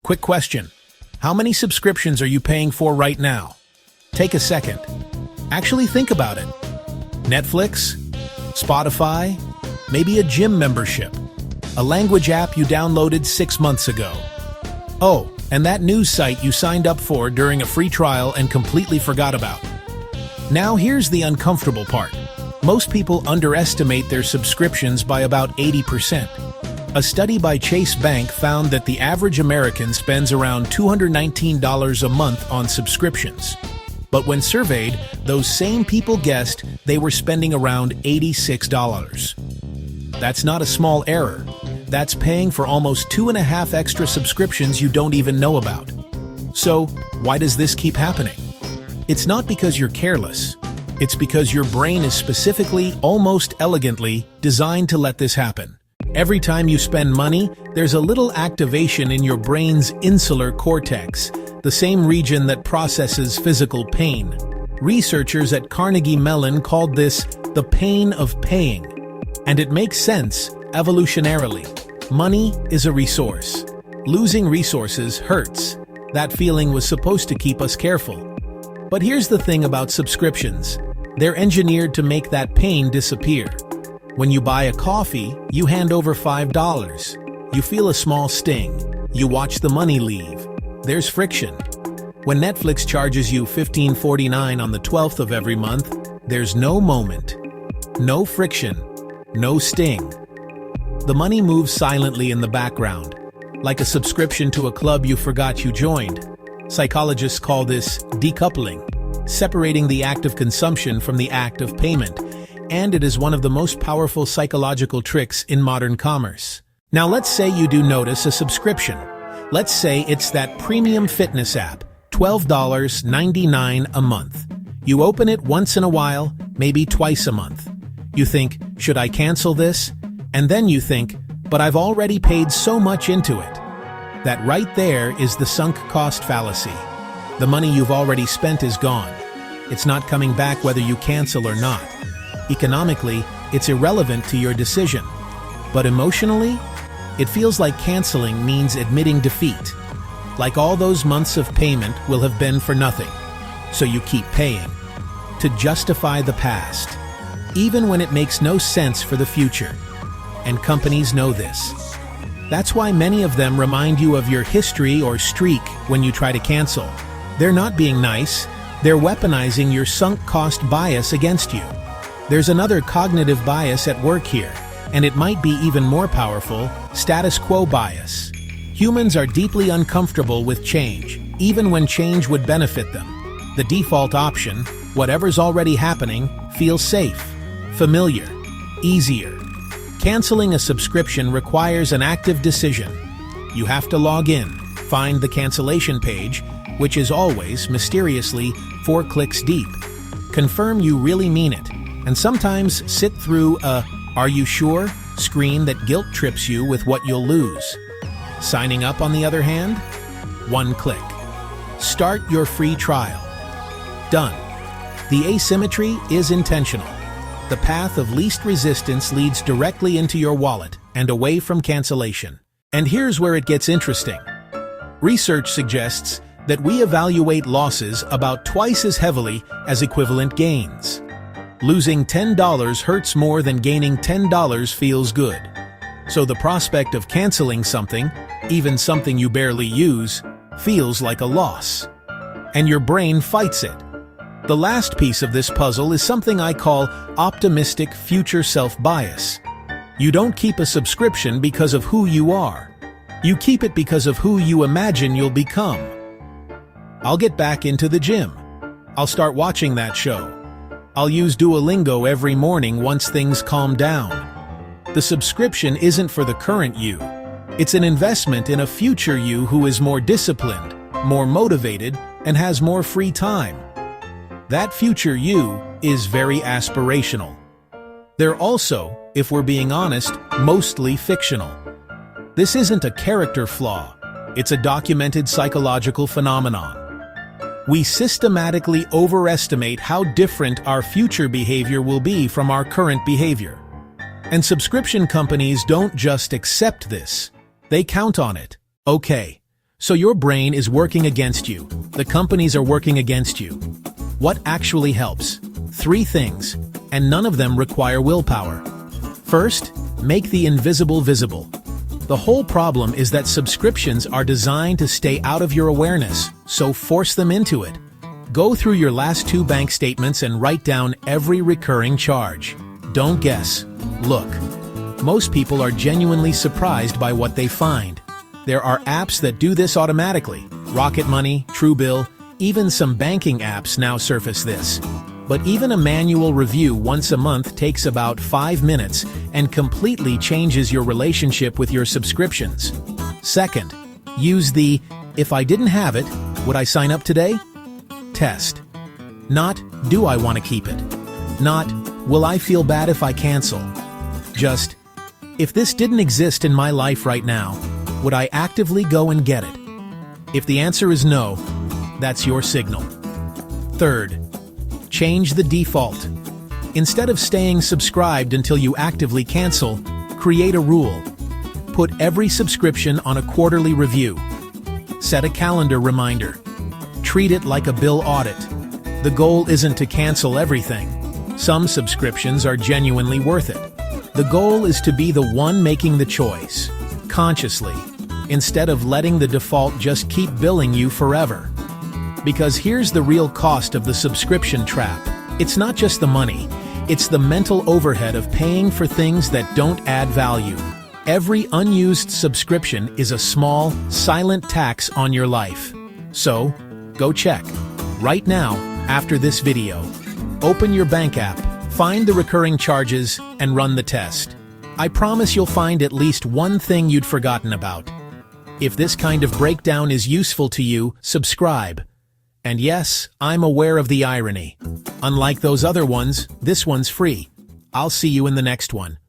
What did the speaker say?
Quick question. How many subscriptions are you paying for right now? Take a second. Actually think about it. Netflix? Spotify? Maybe a gym membership? A language app you downloaded 6 months ago? Oh, and that news site you signed up for during a free trial and completely forgot about. Now here's the uncomfortable part. Most people underestimate their subscriptions by about 80%. A study by Chase Bank found that the average American spends around $219 a month on subscriptions. But when surveyed, those same people guessed they were spending around $86. That's not a small error. That's paying for almost 2.5 extra subscriptions you don't even know about. So, why does this keep happening? It's not because you're careless. It's because your brain is specifically, almost elegantly, designed to let this happen. Every time you spend money, there's a little activation in your brain's insular cortex, the same region that processes physical pain. Researchers at Carnegie Mellon called this the pain of paying. And it makes sense, evolutionarily. Money is a resource. Losing resources hurts. That feeling was supposed to keep us careful. But here's the thing about subscriptions. They're engineered to make that pain disappear. When you buy a coffee, you hand over $5. You feel a small sting. You watch the money leave. There's friction. When Netflix charges you $15.49 on the 12th of every month, there's no moment, no friction, no sting. The money moves silently in the background, like a subscription to a club you forgot you joined. Psychologists call this decoupling, separating the act of consumption from the act of payment. And it is one of the most powerful psychological tricks in modern commerce. Now let's say you do notice a subscription. Let's say it's that premium fitness app, $12.99 a month. You open it once in a while, maybe twice a month. You think, should I cancel this? And then you think, but I've already paid so much into it. That right there is the sunk cost fallacy. The money you've already spent is gone. It's not coming back whether you cancel or not. Economically, it's irrelevant to your decision. But emotionally, it feels like canceling means admitting defeat. Like all those months of payment will have been for nothing. So you keep paying. To justify the past. Even when it makes no sense for the future. And companies know this. That's why many of them remind you of your history or streak when you try to cancel. They're not being nice. They're weaponizing your sunk cost bias against you. There's another cognitive bias at work here, and it might be even more powerful, status quo bias. Humans are deeply uncomfortable with change, even when change would benefit them. The default option, whatever's already happening, feels safe, familiar, easier. Canceling a subscription requires an active decision. You have to log in, find the cancellation page, which is always, mysteriously, 4 clicks deep. Confirm you really mean it. And sometimes sit through a "Are you sure?" screen that guilt trips you with what you'll lose. Signing up, on the other hand? 1 click. Start your free trial. Done. The asymmetry is intentional. The path of least resistance leads directly into your wallet and away from cancellation. And here's where it gets interesting. Research suggests that we evaluate losses about twice as heavily as equivalent gains. Losing $10 hurts more than gaining $10 feels good. So the prospect of canceling something, even something you barely use, feels like a loss. And your brain fights it. The last piece of this puzzle is something I call optimistic future self-bias. You don't keep a subscription because of who you are. You keep it because of who you imagine you'll become. I'll get back into the gym. I'll start watching that show. I'll use Duolingo every morning once things calm down. The subscription isn't for the current you. It's an investment in a future you who is more disciplined, more motivated, and has more free time. That future you is very aspirational. They're also, if we're being honest, mostly fictional. This isn't a character flaw. It's a documented psychological phenomenon. We systematically overestimate how different our future behavior will be from our current behavior. And subscription companies don't just accept this, they count on it. Okay, So your brain is working against you. The companies are working against you. What actually helps? 3 things, and none of them require willpower. First, make the invisible visible. The whole problem is that subscriptions are designed to stay out of your awareness, so force them into it. Go through your last 2 bank statements and write down every recurring charge. Don't guess. Look. Most people are genuinely surprised by what they find. There are apps that do this automatically. Rocket Money, Truebill, even some banking apps now surface this. But even a manual review once a month takes about 5 minutes and completely changes your relationship with your subscriptions. Second, use the "if I didn't have it, would I sign up today?" test. Not "do I want to keep it?" Not "will I feel bad if I cancel?" Just "if this didn't exist in my life right now, would I actively go and get it?" If the answer is no, that's your signal. Third, change the default. Instead of staying subscribed until you actively cancel, create a rule. Put every subscription on a quarterly review. Set a calendar reminder. Treat it like a bill audit. The goal isn't to cancel everything. Some subscriptions are genuinely worth it. The goal is to be the one making the choice, consciously, instead of letting the default just keep billing you forever. Because here's the real cost of the subscription trap. It's not just the money, it's the mental overhead of paying for things that don't add value. Every unused subscription is a small, silent tax on your life. So, go check. Right now, after this video. Open your bank app, find the recurring charges, and run the test. I promise you'll find at least one thing you'd forgotten about. If this kind of breakdown is useful to you, subscribe. And yes, I'm aware of the irony. Unlike those other ones, this one's free. I'll see you in the next one.